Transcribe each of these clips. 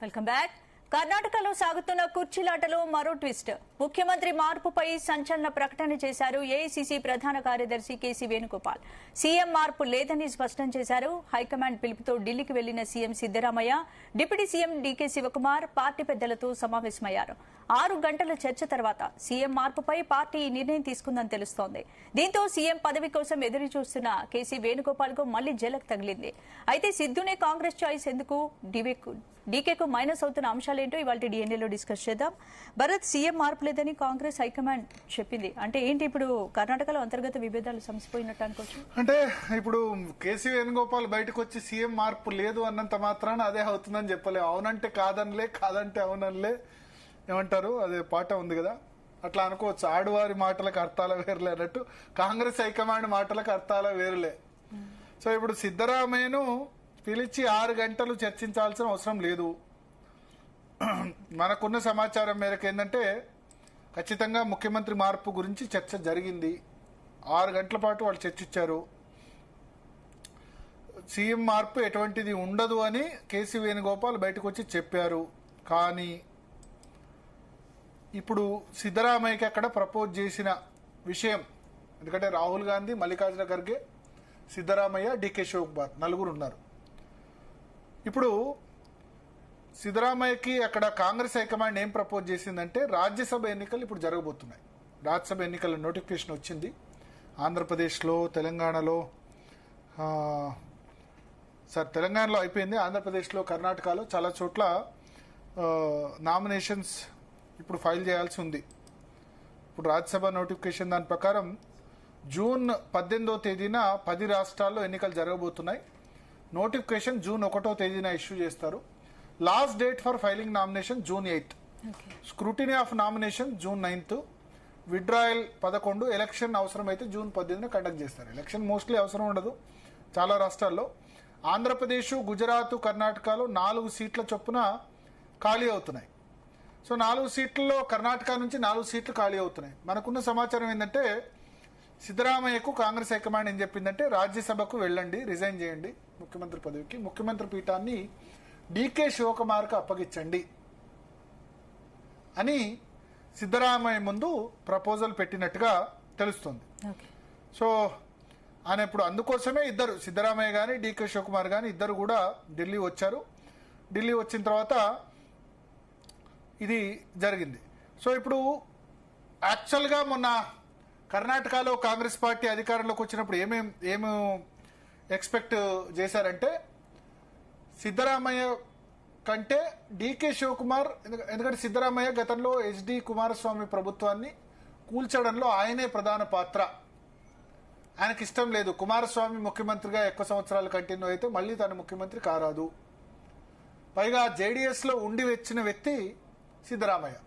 Welcome back. కర్ణాటకలో సాగుతున్న కుర్చీలాటలో మరో ట్విస్ట్. ముఖ్యమంత్రి మార్పుపై సంచలన ప్రకటన చేశారు ఏఐసీసీ ప్రధాన కార్యదర్శి కేసీ వేణుగోపాల్. సీఎం మార్పు లేదని స్పష్టం చేశారు. హైకమాండ్ పిలుపుతో ఢిల్లీకి వెళ్లిన CM Siddaramaiah, deputy CM DK Shivakumar party పెద్దలతో సమావేశమయ్యారు. 6 గంటల చర్చ తర్వాత సీఎం మార్పుపై పార్టీ ఈ నిర్ణయం తీసుకుందని తెలుస్తోంది. దీంతో సీఎం పదవి కోసం ఎదురు చూస్తున్న కేసీ వేణుగోపాల్ కు మళ్లీ జలక్ తగిలింది. అయితే సిద్ధునే కాంగ్రెస్ చాయిస్ ఎందుకు, డీకేకు మైనస్ అవుతున్న అంశాలేంటో ఇవాళ డిఎన్ఏలో డిస్కస్ చేద్దాం. భరత్, సీఎం మార్పు లేదని కాంగ్రెస్ హైకమాండ్ చెప్పింది. అంటే ఏంటి, ఇప్పుడు కర్ణాటకలో అంతర్గత విభేదాలు సమసిపోయినట్టు అనుకోవచ్చు? అంటే ఇప్పుడు కేసీ వేణుగోపాల్ బయటకు వచ్చి సీఎం మార్పు లేదు అన్నంత మాత్రాన అదే అవుతుందని చెప్పలేము. అవునంటే కాదనిలే, కాదంటే అవుననిలే, ఏమంటారు అదే పాట ఉంది కదా, అట్లా అనుకోవచ్చు. ఆడువారి మాటలకు అర్థాల వేరులే అన్నట్టు కాంగ్రెస్ హైకమాండ్ మాటలకు అర్థాల వేరులే. సో ఇప్పుడు సిద్దరామయ్యను పిలిచి 6 గంటలు చర్చించాల్సిన అవసరం లేదు. మనకున్న సమాచారం మేరకు ఏంటంటే ఖచ్చితంగా ముఖ్యమంత్రి మార్పు గురించి చర్చ జరిగింది. 6 గంటల పాటు వాళ్ళు చర్చించారు. సీఎం మార్పు ఎటువంటిది ఉండదు అని కేసీ వేణుగోపాల్ బయటకు వచ్చి చెప్పారు. కానీ ఇప్పుడు సిద్దరామయ్యకి అక్కడ ప్రపోజ్ చేసిన విషయం, ఎందుకంటే రాహుల్ గాంధీ, మల్లికార్జున ఖర్గే, సిద్దరామయ్య, డీకే శివకుమార్ నలుగురు ఉన్నారు. ఇప్పుడు సిద్దరామయ్యకి అక్కడ కాంగ్రెస్ హైకమాండ్ ఏం ప్రపోజ్ చేసిందంటే రాజ్యసభ ఎన్నికలు ఇప్పుడు జరగబోతున్నాయి. రాజ్యసభ ఎన్నికల నోటిఫికేషన్ వచ్చింది. ఆంధ్రప్రదేశ్లో, తెలంగాణలో, తెలంగాణలో అయిపోయింది. ఆంధ్రప్రదేశ్లో, కర్ణాటకలో చాలా చోట్ల నామినేషన్స్ ఇప్పుడు ఫైల్ చేయాల్సి ఉంది. ఇప్పుడు రాజ్యసభ నోటిఫికేషన్ దాని ప్రకారం జూన్ 18వ తేదీన 10 రాష్ట్రాల్లో ఎన్నికలు జరగబోతున్నాయి. నోటిఫికేషన్ జూన్ 1వ తేదీన ఇష్యూ చేస్తారు. Last date for filing nomination June 8. Scrutiny of nomination June 9. Withdrawal 11. Election అవసరమైతే జూన్ 18న కండక్ట్ చేస్తారు. ఎలక్షన్ మోస్ట్లీ అవసరం ఉండదు చాలా రాష్ట్రాల్లో. ఆంధ్రప్రదేశ్, గుజరాత్, కర్ణాటకలో 4 సీట్ల చొప్పున ఖాళీ అవుతున్నాయి. సో 4 సీట్లలో కర్ణాటక నుంచి 4 సీట్లు ఖాళీ అవుతున్నాయి. మనకున్న సమాచారం ఏంటంటే సిద్దరామయ్యకు కాంగ్రెస్ హైకమాండ్ ఏం చెప్పిందంటే రాజ్యసభకు వెళ్ళండి, రిజైన్ చేయండి ముఖ్యమంత్రి పదవికి, ముఖ్యమంత్రి పీఠాన్ని డీకే శివకుమార్కు అప్పగించండి అని సిద్దరామయ్య ముందు ప్రపోజల్ పెట్టినట్టుగా తెలుస్తుంది. సో ఆయన ఇప్పుడు అందుకోసమే ఇద్దరు, సిద్దరామయ్య కానీ డీకే శివకుమార్ కానీ ఇద్దరు కూడా ఢిల్లీ వచ్చారు. ఢిల్లీ వచ్చిన తర్వాత ఇది జరిగింది. సో ఇప్పుడు యాక్చువల్గా మొన్న కర్ణాటకలో కాంగ్రెస్ పార్టీ అధికారంలోకి వచ్చినప్పుడు ఏమి ఎక్స్పెక్ట్ చేశారంటే సిద్దరామయ్య కంటే డీకే శివకుమార్, ఎందుకంటే సిద్దరామయ్య గతంలో హెచ్డి కుమారస్వామి ప్రభుత్వాన్ని కూల్చడంలో ఆయనే ప్రధాన పాత్ర. ఆయనకి ఇష్టం లేదు కుమారస్వామి ముఖ్యమంత్రిగా ఎక్కువ సంవత్సరాలు కంటిన్యూ అయితే మళ్ళీ తను ముఖ్యమంత్రి కారాదు. పైగా జేడీఎస్ లో ఉండి వచ్చిన వ్యక్తి సిద్దరామయ్య.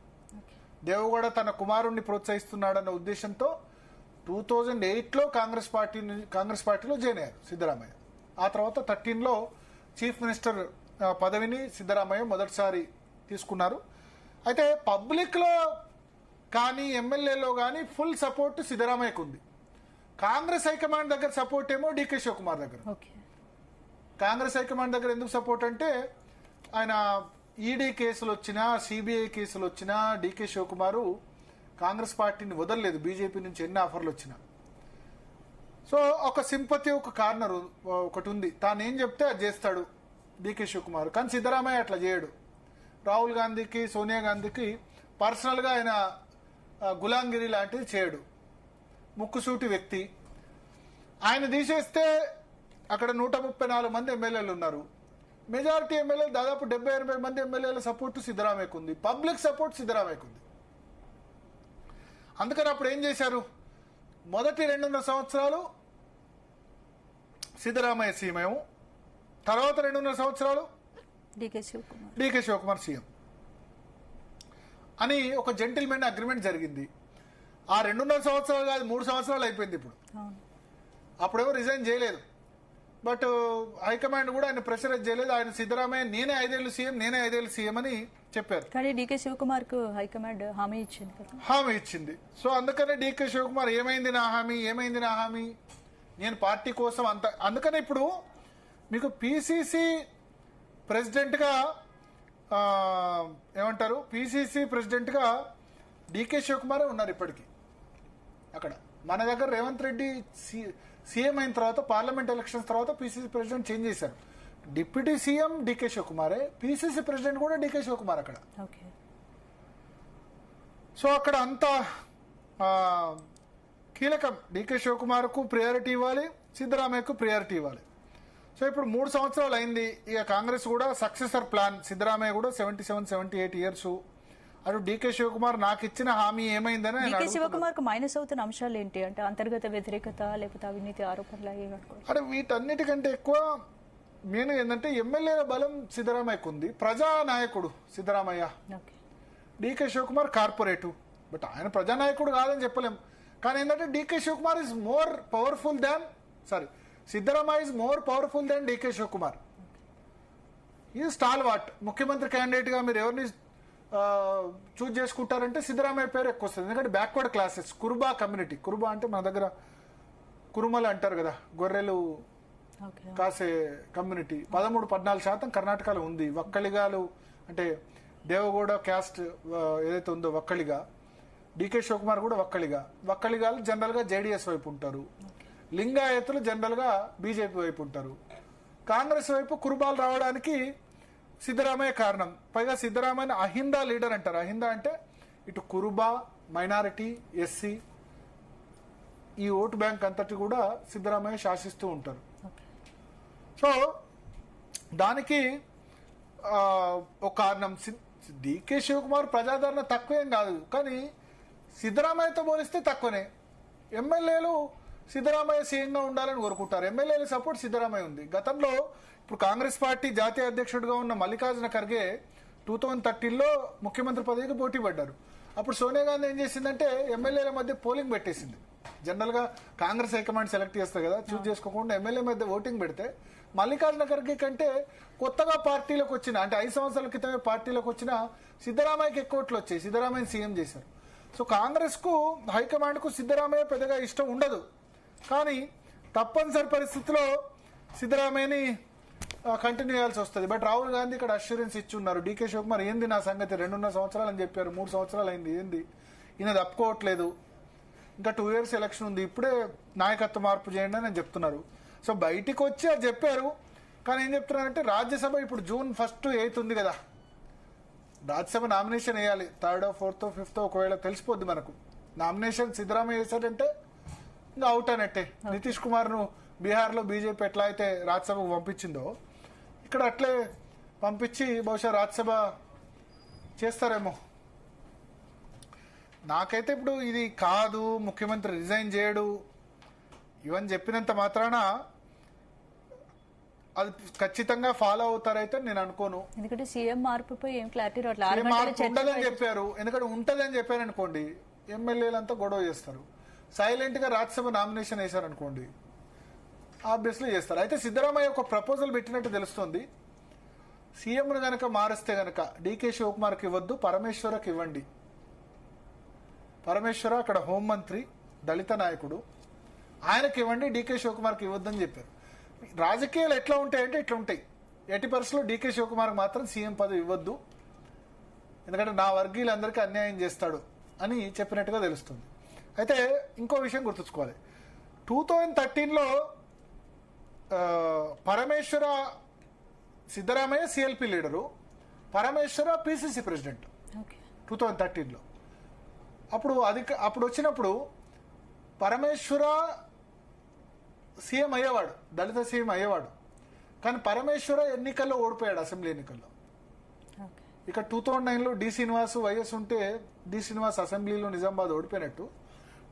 దేవగౌడ తన కుమారుణ్ణి ప్రోత్సహిస్తున్నాడన్న ఉద్దేశంతో 2008లో కాంగ్రెస్ పార్టీలో జాయిన్ అయ్యారు సిద్దరామయ్య. ఆ తర్వాత 13లో చీఫ్ మినిస్టర్ పదవిని సిద్దరామయ్య మొదటిసారి తీసుకున్నారు. అయితే పబ్లిక్ లో కానీ ఎమ్మెల్యేలో కానీ ఫుల్ సపోర్ట్ సిద్దరామయ్యకు ఉంది. కాంగ్రెస్ హైకమాండ్ దగ్గర సపోర్ట్ ఏమో డీకే శివకుమార్ దగ్గర. కాంగ్రెస్ హైకమాండ్ దగ్గర ఎందుకు సపోర్ట్ అంటే ఆయన ఈడీ కేసులు వచ్చినా, సిబిఐ కేసులు వచ్చినా డీకే శివకుమారు కాంగ్రెస్ పార్టీని వదలలేదు. బీజేపీ నుంచి ఎన్ని ఆఫర్లు వచ్చినా. సో ఒక సింపతి, ఒక కార్నర్ ఒకటి ఉంది. తాను ఏం చెప్తే అది చేస్తాడు డీకే శివకుమార్. కానీ సిద్దరామయ్య అట్లా చేయడు. రాహుల్ గాంధీకి, సోనియా గాంధీకి పర్సనల్గా ఆయన గులాంగిరి లాంటిది చేయడు. ముక్కుసూటి వ్యక్తి. ఆయన తీసేస్తే అక్కడ 134 మంది ఎమ్మెల్యేలు ఉన్నారు. మెజారిటీ ఎమ్మెల్యేలు దాదాపు 70-80 మంది ఎమ్మెల్యేల సపోర్టు సిద్దరామయ్యకు ఉంది. పబ్లిక్ సపోర్ట్ సిద్దరామయ్యకు ఉంది. అందుకని అప్పుడు ఏం చేశారు, మొదటి 2.5 సంవత్సరాలు సిద్దరామయ్య సీఎం, తర్వాత 2.5 సంవత్సరాలు డీకే శివకుమార్ సీఎం అని ఒక జెంటిల్మెన్ అగ్రిమెంట్ జరిగింది. ఆ 2.5 సంవత్సరాలు కాదు, 3 సంవత్సరాలు అయిపోయింది ఇప్పుడు. అప్పుడేమో రిజైన్ చేయలేదు. బట్ హైకమాండ్ కూడా ఆయన ప్రెషరైజ్ చేయలేదు. ఆయన సిద్దరామయ్య నేనే 5 ఏళ్ళు సీఎం అని చెప్పారు. కానీ డీకే శివకుమార్ కు హైకమాండ్ హామీ ఇచ్చింది. సో అందుకనే డీకే శివకుమార్ ఏమైంది నా హామీ, నేను పార్టీ కోసం అందుకనే ఇప్పుడు మీకు పిసిసి ప్రెసిడెంట్ గా ఏమంటారు పిసిసి ప్రెసిడెంట్గా డికే శివకుమారే ఉన్నారు ఇప్పటికీ అక్కడ. మన దగ్గర రేవంత్ రెడ్డి సీఎం అయిన తర్వాత పార్లమెంట్ ఎలక్షన్స్ తర్వాత పిసిసి ప్రెసిడెంట్ చేంజ్ చేశారు. డిప్యూటీ సీఎం డికే శివకుమారే, పిసిసి ప్రెసిడెంట్ కూడా డికే శివకుమార్ అక్కడ. సో అక్కడ అంత కీలకం. డికే శివకుమార్కు ప్రియారిటీ ఇవ్వాలి, సిద్ధరామయ్యకు ప్రియారిటీ ఇవ్వాలి. సో ఇప్పుడు 3 సంవత్సరాలు అయింది. ఇక కాంగ్రెస్ కూడా సక్సెసర్ ప్లాన్. సిద్ధరామయ్య కూడా 77-78 ఇయర్స్. అటు డికే శివకుమార్ నాకు ఇచ్చిన హామీ ఏమైందని డికే శివకుమార్ మైనస్ అవుతున్న అంశాలు ఏంటి అంటే అంతర్గత వ్యతిరేకత లేకపోతే అవినీతి ఆరోపణలు అంటే వీటన్నిటికంటే ఎక్కువ మెయిన్ ఏంటంటే ఎమ్మెల్యేల బలం సిద్ధరామయ్యకు ఉంది. ప్రజానాయకుడు Siddaramaiah, DK Shivakumar corporate. But ఆయన ప్రజానాయకుడు కాదని చెప్పలేం. కానీ ఏంటంటే DK Shivakumar is more powerful than Siddaramaiah is more powerful than DK Shivakumar. ఇది స్టాల్ వాట్. ముఖ్యమంత్రి క్యాండిడేట్ గా మీరు ఎవరిని చూజ్ చేసుకుంటారంటే సిద్ధరామయ్య పేరు ఎక్కువ వస్తుంది. ఎందుకంటే backward classes, Kuruba community. Kuruba అంటే మన దగ్గర కురుమలు అంటారు కదా, గొర్రెలు కాసే కమ్యూనిటీ. 13-14% కర్ణాటకలో ఉంది. వక్కలిగాలు అంటే దేవగౌడ క్యాస్ట్ ఏదైతే ఉందో వక్కలిగా. డికే శివకుమార్ కూడా వక్కలిగాలు జనరల్ గా జేడీఎస్ వైపు ఉంటారు. లింగాయతులు జనరల్ గా బీజేపీ వైపు ఉంటారు. కాంగ్రెస్ వైపు కురుబాలు రావడానికి సిద్ధరామయ్య కారణం. పైగా సిద్ధరామయ్య అహిందా లీడర్ అంటారు. అహిందా అంటే ఇటు కురుబా, మైనారిటీ, ఎస్సీ ఈ ఓటు బ్యాంక్ అంతటి కూడా సిద్ధరామయ్య శాసిస్తూ ఉంటారు. సో దానికి ఒక కారణం. డికే శివకుమార్ ప్రజాదరణ తక్కువేం కాదు, కానీ సిద్ధరామయ్యతో పోలిస్తే తక్కువనే. ఎమ్మెల్యేలు సిద్ధరామయ్య సీఎంగా ఉండాలని కోరుకుంటారు. ఎమ్మెల్యేల సపోర్ట్ సిద్ధరామయ్య ఉంది. గతంలో ఇప్పుడు కాంగ్రెస్ పార్టీ జాతీయ అధ్యక్షుడిగా ఉన్న మల్లికార్జున ఖర్గే 2013లో ముఖ్యమంత్రి పదవికి పోటీ పడ్డారు. అప్పుడు సోనియా గాంధీ ఏం చేసిందంటే ఎమ్మెల్యేల మధ్య పోలింగ్ పెట్టేసింది. జనరల్ గా కాంగ్రెస్ హైకమాండ్ సెలెక్ట్ చేస్తారు కదా, చూస్ చేసుకోకుండా ఎమ్మెల్యే మధ్య ఓటింగ్ పెడితే మల్లికార్జున ఖర్గే కంటే కొత్తగా పార్టీలోకి వచ్చిన, అంటే 5 సంవత్సరాల క్రితమే పార్టీలోకి వచ్చిన సిద్ధరామయ్యకి ఎక్కువ ఓట్లు వచ్చాయి. సిద్ధరామయ్య సీఎం చేశారు. సో కాంగ్రెస్ కు హైకమాండ్ కు సిద్ధరామయ్య పెద్దగా ఇష్టం ఉండదు. కానీ తప్పనిసరి పరిస్థితిలో సిద్ధరామయ్యని కంటిన్యూ చేయాల్సి వస్తుంది. బట్ రాహుల్ గాంధీ ఇక్కడ అష్యూరెన్స్ ఇచ్చి ఉన్నారు. డికే శివకుమార్ ఏంది నా సంగతి, 2.5 సంవత్సరాలు అని చెప్పారు, 3 సంవత్సరాలు అయింది, ఏంది ఈయన తప్పుకోవట్లేదు, ఇంకా 2 years ఎలక్షన్ ఉంది, ఇప్పుడే నాయకత్వ మార్పు చేయండి అని చెప్తున్నారు. సో బయటికి వచ్చి అది చెప్పారు. కానీ ఏం చెప్తున్నారంటే రాజ్యసభ ఇప్పుడు June 1, 8 ఉంది కదా, రాజ్యసభ నామినేషన్ వేయాలి. 3rd, 4th, 5th ఒకవేళ తెలిసిపోద్ది మనకు. నామినేషన్ సిద్ధరామయ్య వేశాడంటే ఇంకా అవుట్ అన్నట్టే. నితీష్ కుమార్ ను బీహార్ లో బీజేపీ ఎట్లా అయితే రాజ్యసభకు పంపించిందో ఇక్కడ అట్లే పంపించి బహుశా రాజ్యసభ చేస్తారేమో. నాకైతే ఇప్పుడు ఇది కాదు, ముఖ్యమంత్రి రిజైన్ చేయడు ఇవని చెప్పినంత మాత్రాన అది ఖచ్చితంగా ఫాలో అవుతారైతే నేను అనుకోను. ఎందుకంటే సీఎం మార్పుపై ఏం క్లారిటీ మార్పు ఉండదని చెప్పారు. ఎందుకంటే ఉంటదని చెప్పారు అనుకోండి, ఎమ్మెల్యేలంతా గొడవ చేస్తారు. సైలెంట్ గా రాజ్యసభ నామినేషన్ వేశారనుకోండి, ఆబ్వియస్లీ చేస్తారు. అయితే సిద్ధరామయ్య ఒక ప్రపోజల్ పెట్టినట్టు తెలుస్తోంది. సీఎంను గనక మారిస్తే గనక డికే శివకుమార్కి ఇవ్వద్దు, పరమేశ్వరకి ఇవ్వండి. పరమేశ్వర అక్కడ హోంమంత్రి, దళిత నాయకుడు, ఆయనకి ఇవ్వండి, డికే శివకుమార్కి ఇవ్వద్దని చెప్పారు. రాజకీయాలు ఎట్లా ఉంటాయంటే ఇట్లా ఉంటాయి. 80% డికే శివకుమార్కి మాత్రం సీఎం పదవి ఇవ్వద్దు, ఎందుకంటే నా వర్గీయులందరికీ అన్యాయం చేస్తాడు అని చెప్పినట్టుగా తెలుస్తుంది. అయితే ఇంకో విషయం గుర్తుంచుకోవాలి. 2013లో పరమేశ్వర, సిద్ధరామయ్య సిఎల్పి లీడరు, పరమేశ్వర పిసిసి ప్రెసిడెంట్ 2013లో. అప్పుడు వచ్చినప్పుడు పరమేశ్వర సీఎం అయ్యేవాడు, దళిత సీఎం అయ్యేవాడు. కానీ పరమేశ్వర ఎన్నికల్లో ఓడిపోయాడు, అసెంబ్లీ ఎన్నికల్లో. ఇక 2009లో డి శ్రీనివాస్ వైఎస్ ఉంటే డి శ్రీనివాస్ అసెంబ్లీలో నిజామాబాద్ ఓడిపోయినట్టు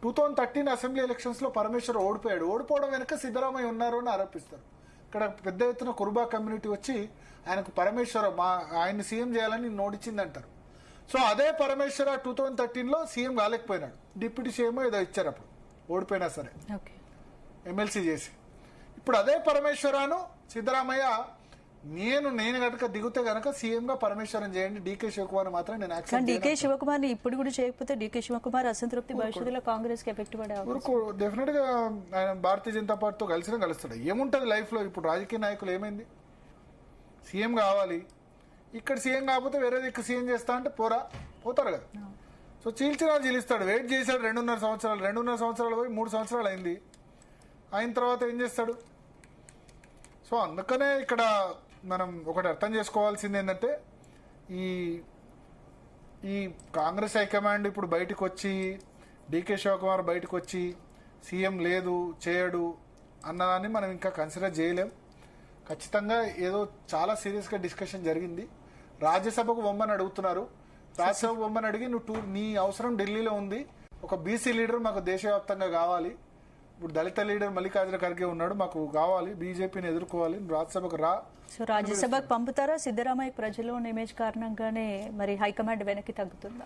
2013 అసెంబ్లీ ఎలక్షన్స్ లో పరమేశ్వర ఓడిపోయాడు. ఓడిపోవడం వెనుక సిద్ధరామయ్య ఉన్నారు అని ఆరోపిస్తారు. ఇక్కడ పెద్ద ఎత్తున కురుబా కమ్యూనిటీ వచ్చి ఆయనకు పరమేశ్వర ఆయన్ని సీఎం చేయాలని నోటిచ్చిందంటారు. సో అదే పరమేశ్వర 2013లో సీఎం కాలేకపోయినాడు. డిప్యూటీ సీఎం ఏదో ఇచ్చారు అప్పుడు, ఓడిపోయినా సరే ఎమ్మెల్సీ చేసి. ఇప్పుడు అదే పరమేశ్వరను సిద్ధరామయ్య నేను కనుక దిగితే గనక సీఎం గా పరమేశ్వరం చేయండి, డికే శివకుమార్ మాత్రం నేను యాక్సెప్ట్ డికే శివకుమార్ ఇప్పుడు కూడా చేయకపోతే డికే శివకుమార్ అసంతృప్తి భవిష్యత్తులో కాంగ్రెస్ కి ఎఫెక్ట్ పడే డెఫినెట్ గా ఆయన భారతీయ జనతా పార్టీతో కలుస్తాడు. ఏముంటది లైఫ్ లో. ఇప్పుడు రాజకీయ నాయకులు ఏమైంది, సీఎం కావాలి, ఇక్కడ సీఎం కాకపోతే వేరే దిక్కు సీఎం చేస్తా అంటే పోతారు కదా. సో చీల్చినా చీలిస్తాడు. వెయిట్ చేశాడు 2.5 సంవత్సరాలు పోయి 3 సంవత్సరాలు అయింది. అయిన తర్వాత ఏం చేస్తాడు? సో అందుకనే ఇక్కడ మనం ఒకటి అర్థం చేసుకోవాల్సింది ఏంటంటే ఈ కాంగ్రెస్ హైకమాండ్ ఇప్పుడు బయటకు వచ్చి డీకే శివకుమార్ బయటకు వచ్చి సీఎం లేదు చేయడు అన్నదాన్ని మనం ఇంకా కన్సిడర్ చేయలేం. ఖచ్చితంగా ఏదో చాలా సీరియస్గా డిస్కషన్ జరిగింది. రాజ్యసభకు బొమ్మని అడుగుతున్నారు. రాజ్యసభ బొమ్మని అడిగి నీ అవసరం ఢిల్లీలో ఉంది, ఒక బీసీ లీడర్ మాకు దేశవ్యాప్తంగా కావాలి, ఇప్పుడు దళిత లీడర్ మల్లికార్జున ఖర్గే ఉన్నాడు, మాకు కావాలి, బీజేపీని ఎదుర్కోవాలి, రాజ్యసభకు రా. సో రాజ్యసభకు పంపుతారా? సిద్ధరామయ్య ప్రజలు ఇమేజ్ కారణంగానే మరి హైకమాండ్ వెనక్కి తగ్గుతుందా?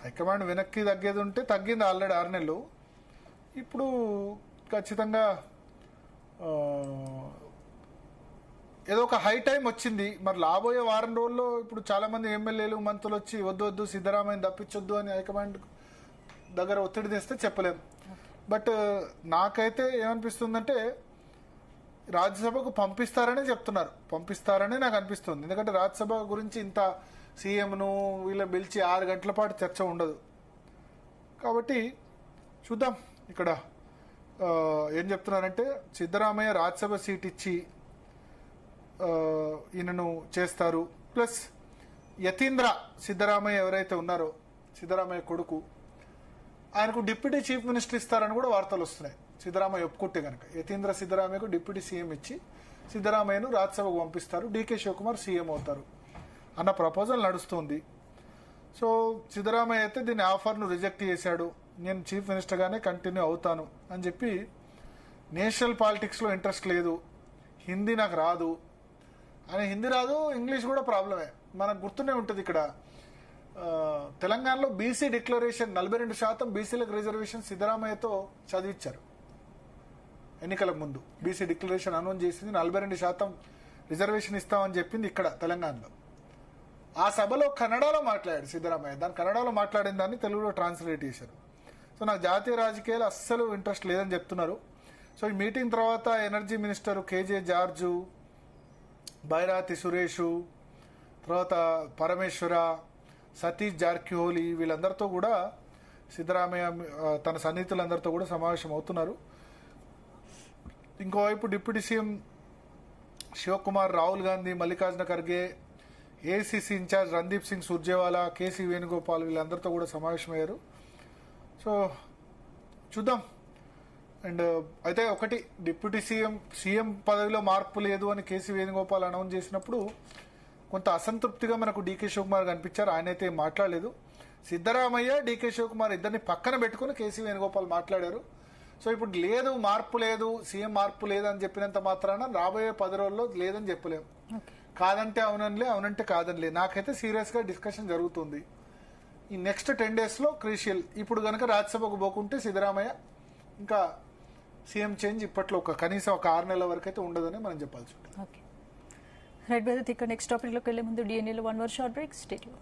హైకమాండ్ వెనక్కి తగ్గేది ఉంటే తగ్గింది ఆల్రెడీ 6 నెలలు. ఇప్పుడు ఖచ్చితంగా ఏదో ఒక హై టైం వచ్చింది. మరి రాబోయే వారం రోజుల్లో ఇప్పుడు చాలా మంది ఎమ్మెల్యేలు మంత్రులు వచ్చి వద్దు సిద్ధరామయ్యని తప్పించొద్దు అని హైకమాండ్ దగ్గర ఒత్తిడి తెస్తే చెప్పలేము. బట్ నాకైతే ఏమనిపిస్తుందంటే రాజ్యసభకు పంపిస్తారనే చెప్తున్నారు, పంపిస్తారనే నాకు అనిపిస్తుంది. ఎందుకంటే రాజ్యసభ గురించి ఇంత సీఎంను వీళ్ళ పిలిచి 6 గంటల పాటు చర్చ ఉండదు. కాబట్టి చూద్దాం ఇక్కడ ఏం చెప్తున్నారంటే సిద్ధరామయ్య రాజ్యసభ సీట్ ఇచ్చి ఈయనను చేస్తారు. ప్లస్ యతీంద్ర సిద్ధరామయ్య ఎవరైతే ఉన్నారో సిద్ధరామయ్య కొడుకు, ఆయనకు డిప్యూటీ చీఫ్ మినిస్టర్ ఇస్తారని కూడా వార్తలు వస్తున్నాయి. సిద్ధరామయ్య ఒప్పుకుంటే కనుక యతీంద్ర సిద్ధరామయ్యకు డిప్యూటీ సీఎం ఇచ్చి సిద్ధరామయ్యను రాజ్యసభకు పంపిస్తారు, డీకే శివకుమార్ సీఎం అవుతారు అన్న ప్రపోజల్ నడుస్తుంది. సో సిద్ధరామయ్య అయితే దీని ఆఫర్ను రిజెక్ట్ చేశాడు. నేను చీఫ్ మినిస్టర్గానే కంటిన్యూ అవుతాను అని చెప్పి, నేషనల్ పాలిటిక్స్లో ఇంట్రెస్ట్ లేదు, హిందీ నాకు రాదు అని, హిందీ రాదు ఇంగ్లీష్ కూడా ప్రాబ్లమే. మనకు గుర్తునే ఉంటుంది ఇక్కడ తెలంగాణలో బీసీ డిక్లరేషన్ 42% బీసీలకు రిజర్వేషన్ సిద్ధరామయ్యతో చదివించారు. ఎన్నికలకు ముందు బీసీ డిక్లరేషన్ అనౌన్స్ చేసింది, 42% రిజర్వేషన్ ఇస్తామని చెప్పింది ఇక్కడ తెలంగాణలో. ఆ సభలో కన్నడలో మాట్లాడాడు సిద్ధరామయ్య. దాని కన్నడలో మాట్లాడిన దాన్ని తెలుగులో ట్రాన్స్లేట్ చేశారు. సో నాకు జాతీయ రాజకీయాలు అస్సలు ఇంట్రెస్ట్ లేదని చెప్తున్నారు. సో ఈ మీటింగ్ తర్వాత ఎనర్జీ మినిస్టర్ కేజే జార్జు, బైరాతి సురేష్, తర్వాత పరమేశ్వర, సతీష్ జార్కిహోలీ వీళ్ళందరితో కూడా సిద్ధరామయ్య తన సన్నిహితులందరితో కూడా సమావేశం అవుతున్నారు. ఇంకోవైపు deputy CM Shivakumar, Rahul Gandhi, Mallikarjuna Kharge, AICC incharge Randeep Singh Surjewala, KC Venugopal వీళ్ళందరితో కూడా సమావేశమయ్యారు. సో చూద్దాం. అండ్ అయితే ఒకటి, డిప్యూటీ సీఎం పదవిలో మార్పు లేదు అని కేసీ వేణుగోపాల్ అనౌన్స్ చేసినప్పుడు కొంత అసంతృప్తిగా మనకు డీకే శివకుమార్ కనిపించారు. ఆయన అయితే మాట్లాడలేదు. సిద్ధరామయ్య, డీకే శివకుమార్ ఇద్దరిని పక్కన పెట్టుకుని కేసీ వేణుగోపాల్ మాట్లాడారు. సో ఇప్పుడు లేదు, మార్పు లేదు, సీఎం మార్పు లేదని చెప్పినంత మాత్రాన రాబోయే 10 రోజుల్లో లేదని చెప్పలేము. కాదంటే అవుననిలే, అవునంటే కాదనిలే. నాకైతే సీరియస్గా డిస్కషన్ జరుగుతుంది. ఈ నెక్స్ట్ 10 డేస్లో క్రూషియల్. ఇప్పుడు కనుక రాజ్యసభకు పోకుంటే సిద్ధరామయ్య ఇంకా సీఎం చేంజ్ ఇప్పట్లో కనీసం ఒక 6 నెలల వరకు అయితే ఉండదని మనం చెప్పాల్సి ఉంటుంది. రైట్ బ్రదర్, ఇక నెక్స్ట్ టాపిక్ లోకి వెళ్లే ముందు డిఎన్ఏలో 1 hour short break. Stay tune.